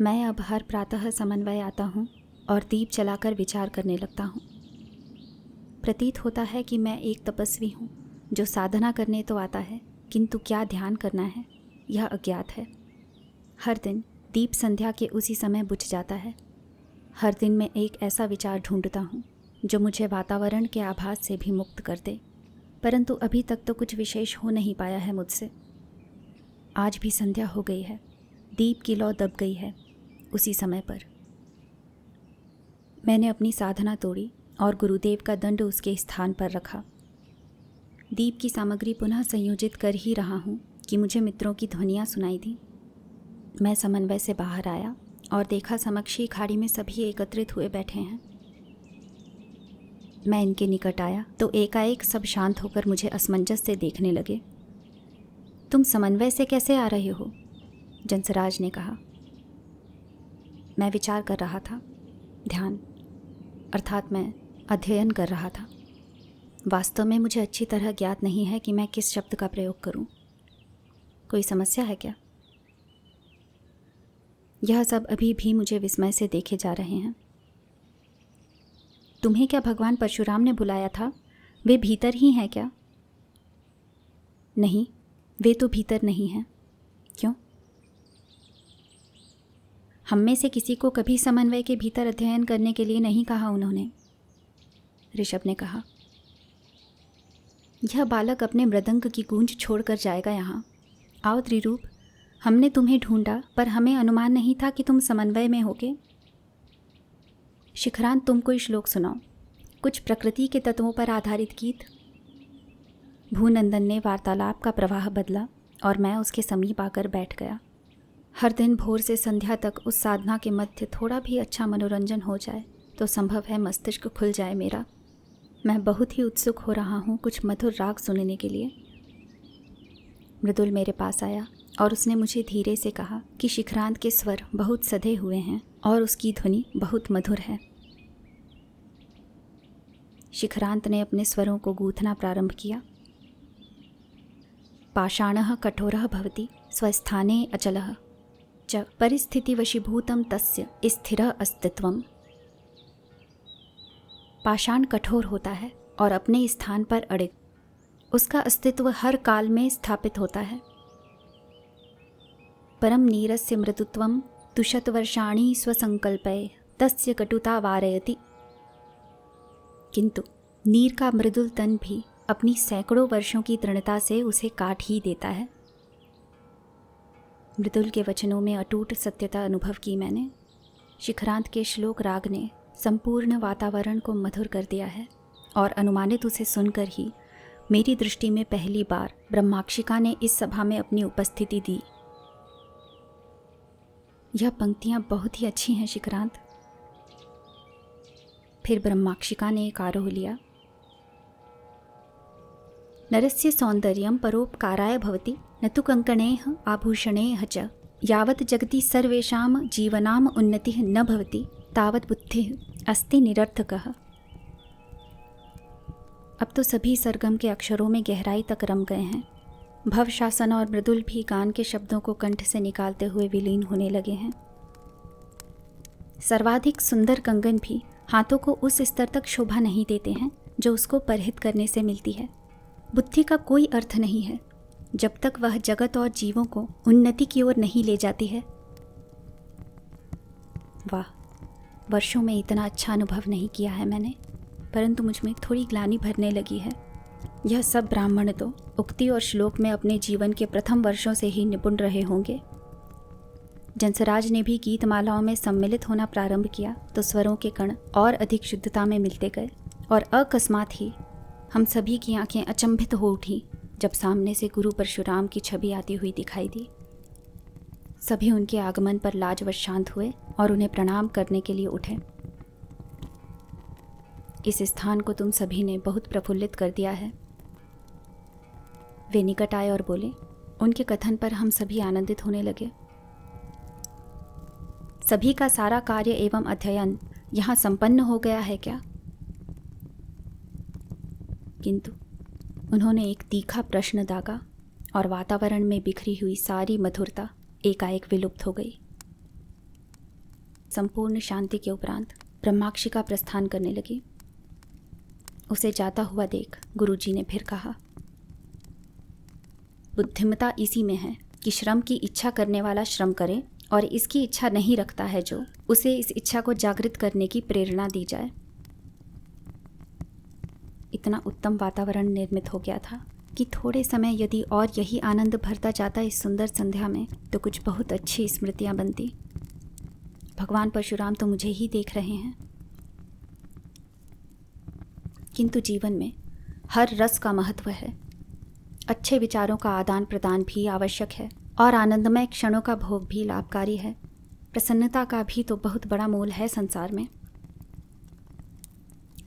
मैं अब हर प्रातः समन्वय आता हूँ और दीप जलाकर विचार करने लगता हूँ। प्रतीत होता है कि मैं एक तपस्वी हूँ जो साधना करने तो आता है, किंतु क्या ध्यान करना है यह अज्ञात है। हर दिन दीप संध्या के उसी समय बुझ जाता है। हर दिन मैं एक ऐसा विचार ढूंढता हूँ जो मुझे वातावरण के आभास से भी मुक्त कर दे, परंतु अभी तक तो कुछ विशेष हो नहीं पाया है मुझसे। आज भी संध्या हो गई है, दीप की लौ दब गई है उसी समय पर। मैंने अपनी साधना तोड़ी और गुरुदेव का दंड उसके स्थान पर रखा। दीप की सामग्री पुनः संयोजित कर ही रहा हूँ कि मुझे मित्रों की ध्वनियाँ सुनाई दी। मैं समन्वय से बाहर आया और देखा समक्षी खाड़ी में सभी एकत्रित हुए बैठे हैं। मैं इनके निकट आया तो एकाएक सब शांत होकर मुझे असमंजस से देखने लगे। तुम समन्वय से कैसे आ रहे हो? जंसराज ने कहा। मैं विचार कर रहा था, ध्यान अर्थात मैं अध्ययन कर रहा था। वास्तव में मुझे अच्छी तरह ज्ञात नहीं है कि मैं किस शब्द का प्रयोग करूं। कोई समस्या है क्या? यह सब अभी भी मुझे विस्मय से देखे जा रहे हैं। तुम्हें क्या भगवान परशुराम ने बुलाया था? वे भीतर ही हैं क्या? नहीं, वे तो भीतर नहीं हैं। क्यों? हम में से किसी को कभी समन्वय के भीतर अध्ययन करने के लिए नहीं कहा उन्होंने, ऋषभ ने कहा। यह बालक अपने मृदंग की गूंज छोड़कर जाएगा यहाँ। आओ त्रिरूप, हमने तुम्हें ढूंढा पर हमें अनुमान नहीं था कि तुम समन्वय में होगे। शिखरांत, तुम कोई श्लोक सुनाओ, कुछ प्रकृति के तत्वों पर आधारित गीत। भूनंदन ने वार्तालाप का प्रवाह बदला और मैं उसके समीप आकर बैठ गया। हर दिन भोर से संध्या तक उस साधना के मध्य थोड़ा भी अच्छा मनोरंजन हो जाए तो संभव है मस्तिष्क खुल जाए मेरा। मैं बहुत ही उत्सुक हो रहा हूँ कुछ मधुर राग सुनने के लिए। मृदुल मेरे पास आया और उसने मुझे धीरे से कहा कि शिखरांत के स्वर बहुत सधे हुए हैं और उसकी ध्वनि बहुत मधुर है। शिखरांत ने अपने स्वरों को गूंथना प्रारंभ किया। पाषाणः कठोरः भवति स्वस्थाने अचलः च परिस्थितिवशीभूतं तस्य स्थिरः अस्तित्वम्। पाषाण कठोर होता है और अपने स्थान पर अड़िग, उसका अस्तित्व हर काल में स्थापित होता है। परम नीरस्य मृदुत्वं तुषतवर्षाणि स्वसंकल्पये तस्य कटुता वारयति। किंतु नीर का मृदुल तन भी अपनी सैकड़ों वर्षों की दृढ़ता से उसे काट ही देता है। मृदुल के वचनों में अटूट सत्यता अनुभव की मैंने। शिखरांत के श्लोक राग ने संपूर्ण वातावरण को मधुर कर दिया है और अनुमानित उसे सुनकर ही मेरी दृष्टि में पहली बार ब्रह्माक्षिका ने इस सभा में अपनी उपस्थिति दी। यह पंक्तियां बहुत ही अच्छी हैं शिखरांत। फिर ब्रह्माक्षिका ने एक आरोह लिया। नरस्य सौंदर्यं परोपकाराय भवति न तु कंकणैः आभूषणैः च यावत् जगति सर्वेषां जीवनाम् उन्नतिः न भवति तावत् बुद्धिः अस्ति निरर्थकः। अब तो सभी सरगम के अक्षरों में गहराई तक रम गए हैं। भवशासन और मृदुल भी गान के शब्दों को कंठ से निकालते हुए विलीन होने लगे हैं। सर्वाधिक सुंदर कंगन भी हाथों को उस स्तर तक शोभा नहीं देते हैं जो उसको परहित करने से मिलती है। बुद्धि का कोई अर्थ नहीं है जब तक वह जगत और जीवों को उन्नति की ओर नहीं ले जाती है। वाह, वर्षों में इतना अच्छा अनुभव नहीं किया है मैंने, परंतु मुझ में थोड़ी ग्लानि भरने लगी है। यह सब ब्राह्मण तो उक्ति और श्लोक में अपने जीवन के प्रथम वर्षों से ही निपुण रहे होंगे। जंसराज ने भी गीतमालाओं में सम्मिलित होना प्रारंभ किया तो स्वरों के कण और अधिक शुद्धता में मिलते गए और अकस्मात ही हम सभी की आंखें अचंभित हो उठी जब सामने से गुरु परशुराम की छवि आती हुई दिखाई दी। सभी उनके आगमन पर लाजवश शांत हुए और उन्हें प्रणाम करने के लिए उठे। इस स्थान को तुम सभी ने बहुत प्रफुल्लित कर दिया है। वे निकट आए और बोले। उनके कथन पर हम सभी आनंदित होने लगे। सभी का सारा कार्य एवं अध्ययन यहाँ संपन्न हो गया है क्या? किंतु उन्होंने एक तीखा प्रश्न दागा और वातावरण में बिखरी हुई सारी मधुरता एकाएक विलुप्त हो गई। संपूर्ण शांति के उपरांत ब्रह्माक्षी का प्रस्थान करने लगी। उसे जाता हुआ देख गुरुजी ने फिर कहा, बुद्धिमता इसी में है कि श्रम की इच्छा करने वाला श्रम करे और इसकी इच्छा नहीं रखता है जो उसे इस इच्छा को जागृत करने की प्रेरणा दी जाए। इतना उत्तम वातावरण निर्मित हो गया था कि थोड़े समय यदि और यही आनंद भरता जाता इस सुंदर संध्या में तो कुछ बहुत अच्छी स्मृतियां बनती। भगवान परशुराम तो मुझे ही देख रहे हैं। किंतु जीवन में हर रस का महत्व है। अच्छे विचारों का आदान प्रदान भी आवश्यक है और आनंदमय क्षणों का भोग भी लाभकारी है। प्रसन्नता का भी तो बहुत बड़ा मोल है संसार में।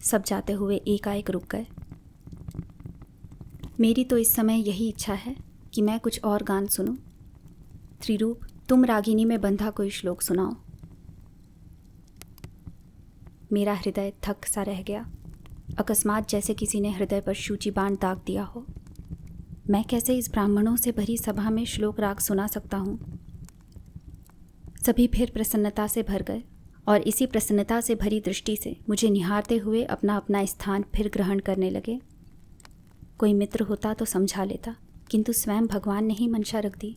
सब जाते हुए एकाएक रुक गए। मेरी तो इस समय यही इच्छा है कि मैं कुछ और गान सुनूं। त्रिरूप, तुम रागिनी में बंधा कोई श्लोक सुनाओ। मेरा हृदय थक सा रह गया, अकस्मात जैसे किसी ने हृदय पर सूची बाण दाग दिया हो। मैं कैसे इस ब्राह्मणों से भरी सभा में श्लोक राग सुना सकता हूँ। सभी फिर प्रसन्नता से भर गए और इसी प्रसन्नता से भरी दृष्टि से मुझे निहारते हुए अपना अपना स्थान फिर ग्रहण करने लगे। कोई मित्र होता तो समझा लेता, किंतु स्वयं भगवान ने ही मंशा रख दी।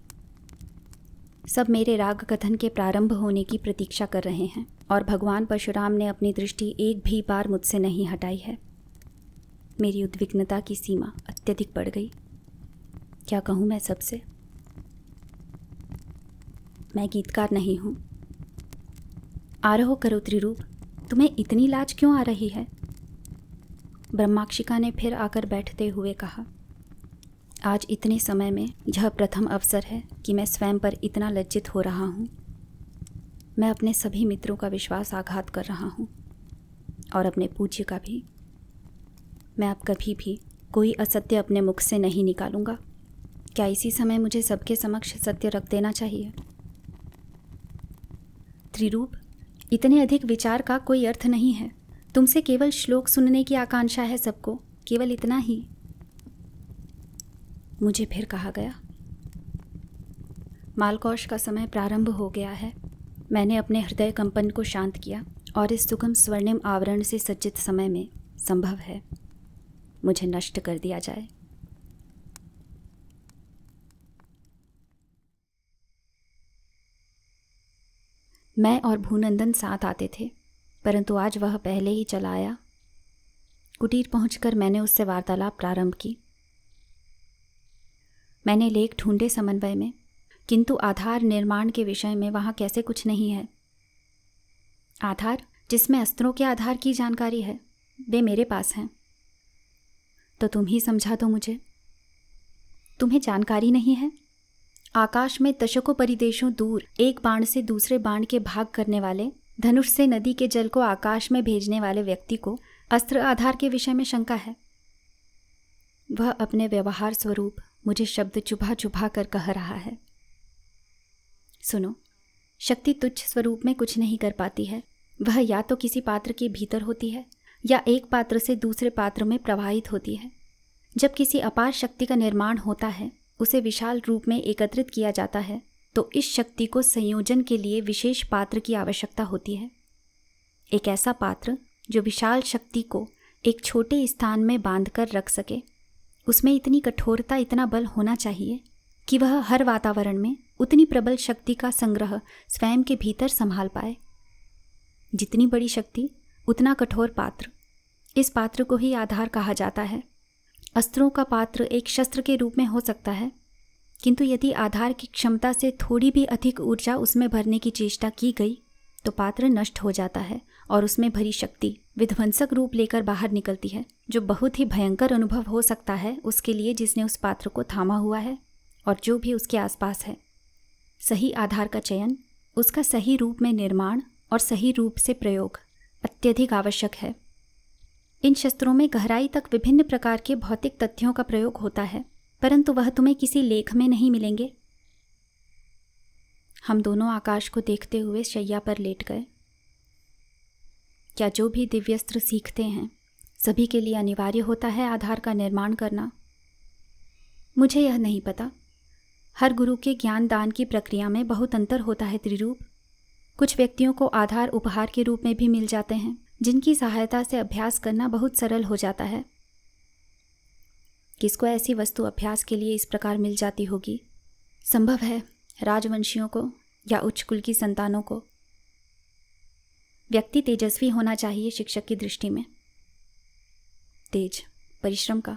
सब मेरे राग कथन के प्रारंभ होने की प्रतीक्षा कर रहे हैं और भगवान परशुराम ने अपनी दृष्टि एक भी बार मुझसे नहीं हटाई है। मेरी उद्विग्नता की सीमा अत्यधिक बढ़ गई। क्या कहूँ मैं सबसे? मैं गीतकार नहीं हूँ। आरोह करो त्रिरूप, तुम्हें इतनी लाज क्यों आ रही है? ब्रह्माक्षिका ने फिर आकर बैठते हुए कहा, आज इतने समय में यह प्रथम अवसर है कि मैं स्वयं पर इतना लज्जित हो रहा हूँ। मैं अपने सभी मित्रों का विश्वासघात कर रहा हूँ और अपने पूज्य का भी। मैं अब कभी भी कोई असत्य अपने मुख से नहीं निकालूंगा। क्या इसी समय मुझे सबके समक्ष सत्य रख देना चाहिए? त्रिरूप, इतने अधिक विचार का कोई अर्थ नहीं है। तुमसे केवल श्लोक सुनने की आकांक्षा है सबको, केवल इतना ही। मुझे फिर कहा गया, मालकौश का समय प्रारंभ हो गया है। मैंने अपने हृदय कंपन को शांत किया और इस सुगम स्वर्णिम आवरण से सज्जित समय में संभव है मुझे नष्ट कर दिया जाए। मैं और भूनंदन साथ आते थे, परंतु आज वह पहले ही चला आया। कुटीर पहुंचकर मैंने उससे वार्तालाप प्रारंभ की। मैंने लेख ढूंढे समन्वय में, किंतु आधार निर्माण के विषय में वहाँ कैसे कुछ नहीं है। आधार जिसमें अस्त्रों के आधार की जानकारी है, वे मेरे पास हैं। तो तुम ही समझा दो मुझे। तुम्हें जानकारी नहीं है? आकाश में दशकों परिदेशों दूर एक बाण से दूसरे बाण के भाग करने वाले, धनुष से नदी के जल को आकाश में भेजने वाले व्यक्ति को अस्त्र आधार के विषय में शंका है। वह अपने व्यवहार स्वरूप मुझे शब्द चुभा चुभा कर कह रहा है। सुनो, शक्ति तुच्छ स्वरूप में कुछ नहीं कर पाती है। वह या तो किसी पात्र के भीतर होती है या एक पात्र से दूसरे पात्र में प्रवाहित होती है। जब किसी अपार शक्ति का निर्माण होता है, उसे विशाल रूप में एकत्रित किया जाता है, तो इस शक्ति को संयोजन के लिए विशेष पात्र की आवश्यकता होती है। एक ऐसा पात्र जो विशाल शक्ति को एक छोटे स्थान में बांधकर रख सके। उसमें इतनी कठोरता, इतना बल होना चाहिए कि वह हर वातावरण में उतनी प्रबल शक्ति का संग्रह स्वयं के भीतर संभाल पाए। जितनी बड़ी शक्ति उतना कठोर पात्र। इस पात्र को ही आधार कहा जाता है। अस्त्रों का पात्र एक शस्त्र के रूप में हो सकता है, किंतु यदि आधार की क्षमता से थोड़ी भी अधिक ऊर्जा उसमें भरने की चेष्टा की गई तो पात्र नष्ट हो जाता है और उसमें भरी शक्ति विध्वंसक रूप लेकर बाहर निकलती है, जो बहुत ही भयंकर अनुभव हो सकता है उसके लिए जिसने उस पात्र को थामा हुआ है और जो भी उसके आसपास है। सही आधार का चयन, उसका सही रूप में निर्माण और सही रूप से प्रयोग अत्यधिक आवश्यक है। इन शस्त्रों में गहराई तक विभिन्न प्रकार के भौतिक तथ्यों का प्रयोग होता है, परंतु वह तुम्हें किसी लेख में नहीं मिलेंगे। हम दोनों आकाश को देखते हुए शैया पर लेट गए। क्या जो भी दिव्यस्त्र सीखते हैं सभी के लिए अनिवार्य होता है आधार का निर्माण करना? मुझे यह नहीं पता। हर गुरु के ज्ञान दान की प्रक्रिया में बहुत अंतर होता है त्रिरूप। कुछ व्यक्तियों को आधार उपहार के रूप में भी मिल जाते हैं, जिनकी सहायता से अभ्यास करना बहुत सरल हो जाता है। किसको ऐसी वस्तु अभ्यास के लिए इस प्रकार मिल जाती होगी? संभव है राजवंशियों को या उच्च कुल की संतानों को। व्यक्ति तेजस्वी होना चाहिए शिक्षक की दृष्टि में। तेज परिश्रम का,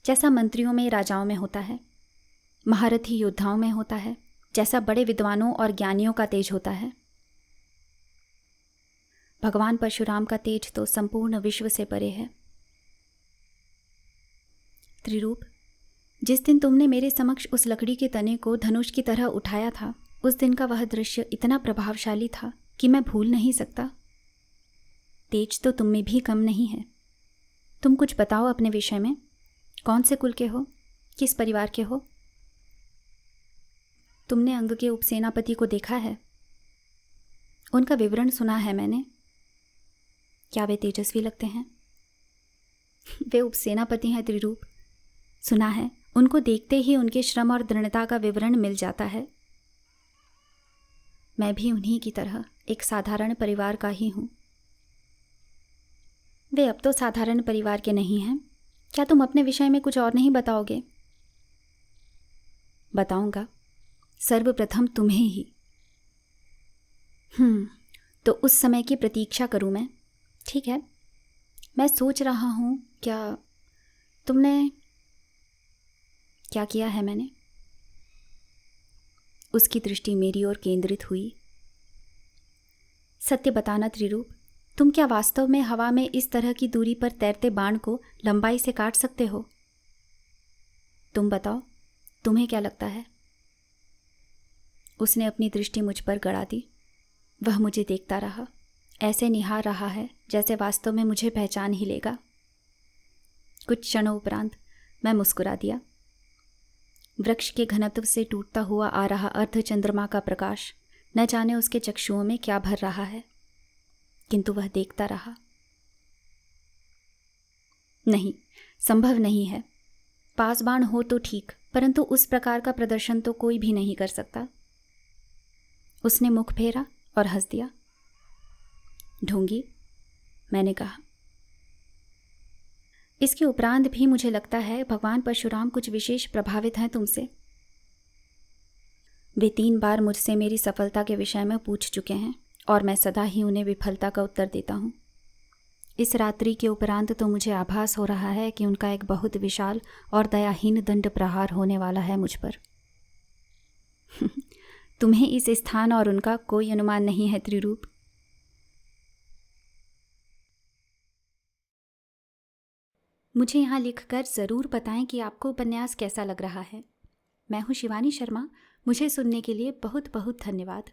जैसा मंत्रियों में राजाओं में होता है, महारथी योद्धाओं में होता है, जैसा बड़े विद्वानों और ज्ञानियों का तेज होता है। भगवान परशुराम का तेज तो संपूर्ण विश्व से परे है। त्रिरूप, जिस दिन तुमने मेरे समक्ष उस लकड़ी के तने को धनुष की तरह उठाया था, उस दिन का वह दृश्य इतना प्रभावशाली था कि मैं भूल नहीं सकता। तेज तो तुम में भी कम नहीं है। तुम कुछ बताओ अपने विषय में। कौन से कुल के हो? किस परिवार के हो? तुमने अंग के उपसेनापति को देखा है? उनका विवरण सुना है मैंने। क्या वे तेजस्वी लगते हैं? वे उपसेनापति हैं त्रिरूप। सुना है, उनको देखते ही उनके श्रम और दृढ़ता का विवरण मिल जाता है। मैं भी उन्हीं की तरह एक साधारण परिवार का ही हूँ। वे अब तो साधारण परिवार के नहीं हैं। क्या तुम अपने विषय में कुछ और नहीं बताओगे? बताऊंगा, सर्वप्रथम तुम्हें ही। तो उस समय की प्रतीक्षा करूं मैं। ठीक है, मैं सोच रहा हूं, तुमने क्या किया है? मैंने। उसकी दृष्टि मेरी ओर केंद्रित हुई। सत्य बताना त्रिरूप, तुम क्या वास्तव में हवा में इस तरह की दूरी पर तैरते बाण को लंबाई से काट सकते हो? तुम बताओ, तुम्हें क्या लगता है? उसने अपनी दृष्टि मुझ पर गड़ा दी। वह मुझे देखता रहा, ऐसे निहार रहा है जैसे वास्तव में मुझे पहचान ही लेगा। कुछ क्षणों उपरांत मैं मुस्कुरा दिया। वृक्ष के घनत्व से टूटता हुआ आ रहा अर्धचंद्रमा का प्रकाश न जाने उसके चक्षुओं में क्या भर रहा है, किंतु वह देखता रहा। नहीं, संभव नहीं है। पासबान हो तो ठीक, परंतु उस प्रकार का प्रदर्शन तो कोई भी नहीं कर सकता। उसने मुख फेरा और हंस दिया। ढोंगी, मैंने कहा। इसके उपरांत भी मुझे लगता है भगवान परशुराम कुछ विशेष प्रभावित हैं तुमसे। वे 3 बार मुझसे मेरी सफलता के विषय में पूछ चुके हैं और मैं सदा ही उन्हें विफलता का उत्तर देता हूँ। इस रात्रि के उपरांत तो मुझे आभास हो रहा है कि उनका एक बहुत विशाल और दयाहीन दंड प्रहार होने वाला है मुझ पर। तुम्हें इस स्थान और उनका कोई अनुमान नहीं है त्रिरूप। मुझे यहाँ लिखकर ज़रूर बताएं कि आपको उपन्यास कैसा लग रहा है। मैं हूँ शिवानी शर्मा। मुझे सुनने के लिए बहुत बहुत धन्यवाद।